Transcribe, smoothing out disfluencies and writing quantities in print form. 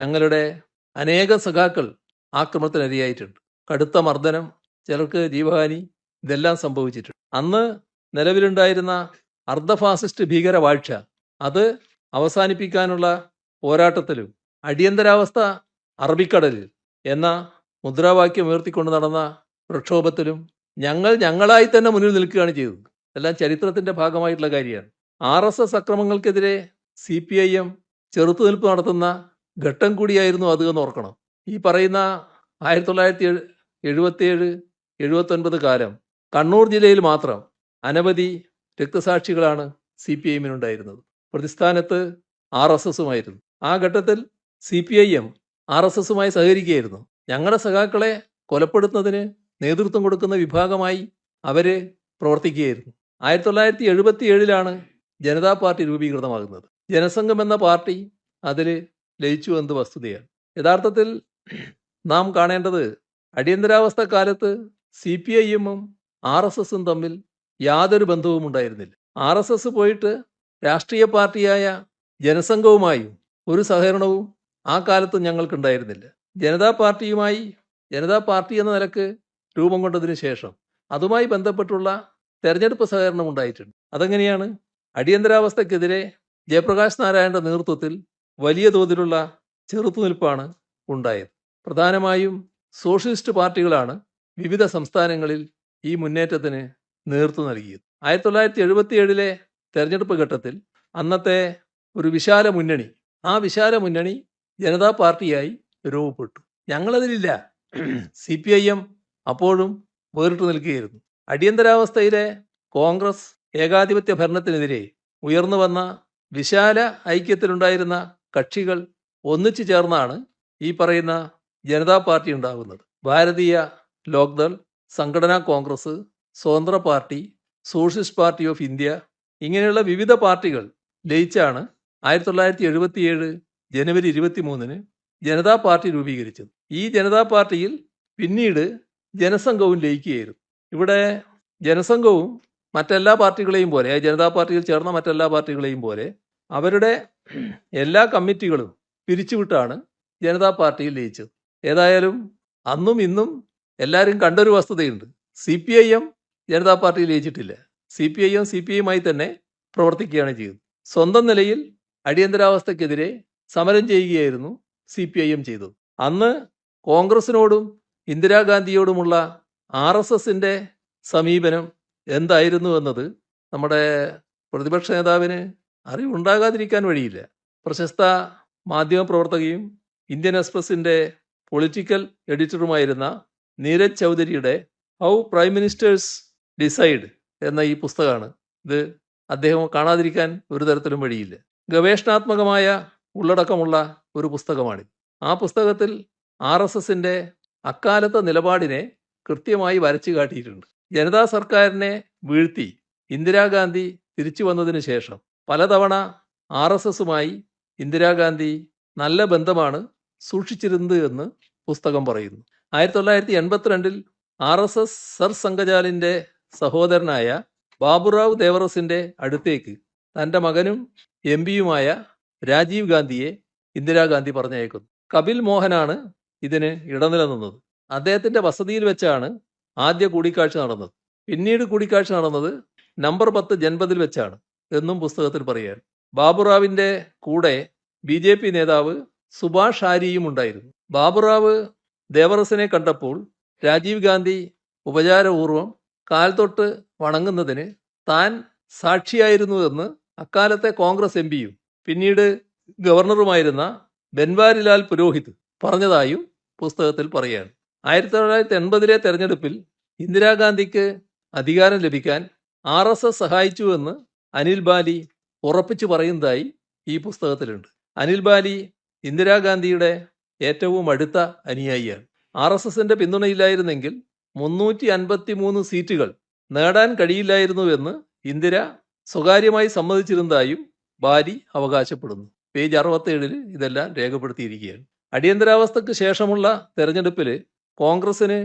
ഞങ്ങളുടെ അനേകം സഖാക്കൾ ആക്രമണത്തിനിരയായിട്ടുണ്ട്. കടുത്ത മർദ്ദനം, ചിലർക്ക് ജീവഹാനി, ഇതെല്ലാം സംഭവിച്ചിട്ടുണ്ട്. അന്ന് നിലവിലുണ്ടായിരുന്ന അർദ്ധ ഫാസിസ്റ്റ് ഭീകരവാഴ്ച അത് അവസാനിപ്പിക്കാനുള്ള പോരാട്ടത്തിലും അടിയന്തരാവസ്ഥ അറബിക്കടലിൽ എന്ന മുദ്രാവാക്യം ഉയർത്തിക്കൊണ്ട് നടന്ന പ്രക്ഷോഭത്തിലും ഞങ്ങൾ ഞങ്ങളായി തന്നെ മുന്നിൽ നിൽക്കുകയാണ് ചെയ്തത്. എല്ലാം ചരിത്രത്തിന്റെ ഭാഗമായിട്ടുള്ള കാര്യമാണ്. RSS അക്രമങ്ങൾക്കെതിരെ CPIM ചെറുത്തുനിൽപ്പ് നടത്തുന്ന ഘട്ടം കൂടിയായിരുന്നു അത് എന്ന് ഓർക്കണം. ഈ പറയുന്ന 1977-79 കാലം കണ്ണൂർ ജില്ലയിൽ മാത്രം അനവധി രക്തസാക്ഷികളാണ് CPIM-നുണ്ടായിരുന്നത്. പ്രതിസ്ഥാനത്ത് RSS-ഉമായിരുന്നു. ആ ഘട്ടത്തിൽ CPIM RSS-ഉമായി സഹകരിക്കുകയായിരുന്നു. ഞങ്ങളുടെ സഖാക്കളെ കൊലപ്പെടുത്തുന്നതിന് നേതൃത്വം കൊടുക്കുന്ന വിഭാഗമായി അവര് പ്രവർത്തിക്കുകയായിരുന്നു. 1977-ലാണ് ജനതാ പാർട്ടി രൂപീകൃതമാകുന്നത്. ജനസംഘം എന്ന പാർട്ടി അതിൽ ലയിച്ചു എന്നത് വസ്തുതയാണ്. യഥാർത്ഥത്തിൽ നാം കാണേണ്ടത് അടിയന്തരാവസ്ഥ കാലത്ത് CPIM-ഉം RSS-ഉം തമ്മിൽ യാതൊരു ബന്ധവും ഉണ്ടായിരുന്നില്ല. RSS പോയിട്ട് രാഷ്ട്രീയ പാർട്ടിയായ ജനസംഘവുമായും ഒരു സഹകരണവും ആ കാലത്തും ഞങ്ങൾക്കുണ്ടായിരുന്നില്ല. ജനതാ പാർട്ടി എന്ന നിലക്ക് രൂപം കൊണ്ടതിനു ശേഷം അതുമായി ബന്ധപ്പെട്ടുള്ള തെരഞ്ഞെടുപ്പ് സഹകരണം ഉണ്ടായിട്ടുണ്ട്. അതെങ്ങനെയാണ്? അടിയന്തരാവസ്ഥക്കെതിരെ ജയപ്രകാശ് നാരായണന്റെ നേതൃത്വത്തിൽ വലിയ തോതിലുള്ള ചെറുത്തുനിൽപ്പാണ് ഉണ്ടായത്. പ്രധാനമായും സോഷ്യലിസ്റ്റ് പാർട്ടികളാണ് വിവിധ സംസ്ഥാനങ്ങളിൽ ഈ മുന്നേറ്റത്തിന് നേതൃത്വം നൽകിയത്. 1977-ലെ തെരഞ്ഞെടുപ്പ് ഘട്ടത്തിൽ അന്നത്തെ ഒരു വിശാല മുന്നണി, ആ വിശാല മുന്നണി ജനതാ പാർട്ടിയായി രൂപപ്പെട്ടു. ഞങ്ങളതിലില്ല. CPIM അപ്പോഴും വേറിട്ട് നിൽക്കുകയായിരുന്നു. അടിയന്തരാവസ്ഥയിലെ കോൺഗ്രസ് ഏകാധിപത്യ ഭരണത്തിനെതിരെ ഉയർന്നു വന്ന വിശാല ഐക്യത്തിലുണ്ടായിരുന്ന കക്ഷികൾ ഒന്നിച്ചു ചേർന്നാണ് ഈ പറയുന്ന ജനതാ പാർട്ടി ഉണ്ടാകുന്നത്. ഭാരതീയ ലോക്ദൾ, സംഘടനാ കോൺഗ്രസ്, സ്വതന്ത്ര party, socialist party of India, ഇങ്ങനെയുള്ള വിവിധ പാർട്ടികൾ ലയിച്ചാണ് 1977 ജനുവരി 23-ന് ജനതാ പാർട്ടി രൂപീകരിച്ചത്. ഈ ജനതാ പാർട്ടിയിൽ പിന്നീട് ജനസംഘവും ലയിക്കുകയായിരുന്നു. ഇവിടെ ജനസംഘവും മറ്റെല്ലാ പാർട്ടികളെയും പോലെ, ജനതാ പാർട്ടിയിൽ ചേർന്ന മറ്റെല്ലാ പാർട്ടികളെയും പോലെ അവരുടെ എല്ലാ കമ്മിറ്റികളും പിരിച്ചുവിട്ടാണ് ജനതാ പാർട്ടിയിൽ ലയിച്ചത്. ഏതായാലും അന്നും ഇന്നും എല്ലാവരും കണ്ടൊരു വസ്തുതയുണ്ട്. CPIM ജനതാ പാർട്ടിയിൽ ലയിച്ചിട്ടില്ല. CPIM തന്നെ പ്രവർത്തിക്കുകയാണ് ചെയ്തത്. സ്വന്തം നിലയിൽ അടിയന്തരാവസ്ഥക്കെതിരെ സമരം ചെയ്യുകയായിരുന്നു CPIM ചെയ്തത്. അന്ന് കോൺഗ്രസിനോടും ഇന്ദിരാഗാന്ധിയോടുമുള്ള RSS-ന്റെ സമീപനം എന്തായിരുന്നു എന്നത് നമ്മുടെ പ്രതിപക്ഷ നേതാവിന് അറിവുണ്ടാകാതിരിക്കാൻ വഴിയില്ല. പ്രശസ്ത മാധ്യമ പ്രവർത്തകയും ഇന്ത്യൻ എക്സ്പ്രസിന്റെ പൊളിറ്റിക്കൽ എഡിറ്ററുമായിരുന്ന നീരജ് ചൗധരിയുടെ ഹൗ പ്രൈം മിനിസ്റ്റേഴ്സ് ഡിസൈഡ് എന്ന ഈ പുസ്തകമാണ്. ഇത് അദ്ദേഹം കാണാതിരിക്കാൻ ഒരു തരത്തിലും വഴിയില്ല. ഗവേഷണാത്മകമായ ഉള്ളടക്കമുള്ള ഒരു പുസ്തകമാണ്. ആ പുസ്തകത്തിൽ RSS-ന്റെ അക്കാലത്തെ നിലപാടിനെ കൃത്യമായി വരച്ചു കാട്ടിയിട്ടുണ്ട്. ജനതാ സർക്കാരിനെ വീഴ്ത്തി ഇന്ദിരാഗാന്ധി തിരിച്ചു വന്നതിന് ശേഷം പലതവണ RSS-ഉമായി ഇന്ദിരാഗാന്ധി നല്ല ബന്ധമാണ് സൂക്ഷിച്ചിരുന്നത് എന്ന് പുസ്തകം പറയുന്നു. 1982-ൽ RSS സർ സംഘചാലിന്റെ സഹോദരനായ ബാബുറാവ് ദേവറസിന്റെ അടുത്തേക്ക് തന്റെ മകനും MP-യുമായ രാജീവ് ഗാന്ധിയെ ഇന്ദിരാഗാന്ധി പറഞ്ഞയക്കുന്നു. കപിൽ മോഹനാണ് ഇതിന് ഇടനില നിന്നത്. അദ്ദേഹത്തിന്റെ വസതിയിൽ വെച്ചാണ് ആദ്യ കൂടിക്കാഴ്ച നടന്നത്. പിന്നീട് കൂടിക്കാഴ്ച നടന്നത് നമ്പർ 10 ജൻപതിൽ വെച്ചാണ് എന്നും പുസ്തകത്തിൽ പറയുകയാണ്. ബാബുറാവിന്റെ കൂടെ BJP നേതാവ് സുഭാഷ് ആരിയും ഉണ്ടായിരുന്നു. ബാബുറാവ് ദേവറസിനെ കണ്ടപ്പോൾ രാജീവ് ഗാന്ധി ഉപചാരപൂർവം കാൽ തൊട്ട് വണങ്ങുന്നതിന് താൻ സാക്ഷിയായിരുന്നുവെന്ന് അക്കാലത്തെ കോൺഗ്രസ് MP-യും പിന്നീട് ഗവർണറുമായിരുന്ന ബൻവാരിലാൽ പുരോഹിത് പറഞ്ഞതായും പുസ്തകത്തിൽ പറയുകയാണ്. 1980-ലെ തെരഞ്ഞെടുപ്പിൽ ഇന്ദിരാഗാന്ധിക്ക് അധികാരം ലഭിക്കാൻ RSS സഹായിച്ചുവെന്ന് അനിൽ ബാലി ഉറപ്പിച്ചു പറയുന്നതായി ഈ പുസ്തകത്തിലുണ്ട്. അനിൽ ബാലി ഇന്ദിരാഗാന്ധിയുടെ ഏറ്റവും അടുത്ത അനുയായിയാണ്. RSS-ന്റെ പിന്തുണയില്ലായിരുന്നെങ്കിൽ 353 സീറ്റുകൾ നേടാൻ കഴിയില്ലായിരുന്നുവെന്ന് ഇന്ദിര സ്വകാര്യമായി സമ്മതിച്ചിരുന്നതായും ബാലി അവകാശപ്പെടുന്നു. പേജ് 67-ൽ ഇതെല്ലാം രേഖപ്പെടുത്തിയിരിക്കുകയാണ്. അടിയന്തരാവസ്ഥക്ക് ശേഷമുള്ള തെരഞ്ഞെടുപ്പിൽ കോൺഗ്രസിന്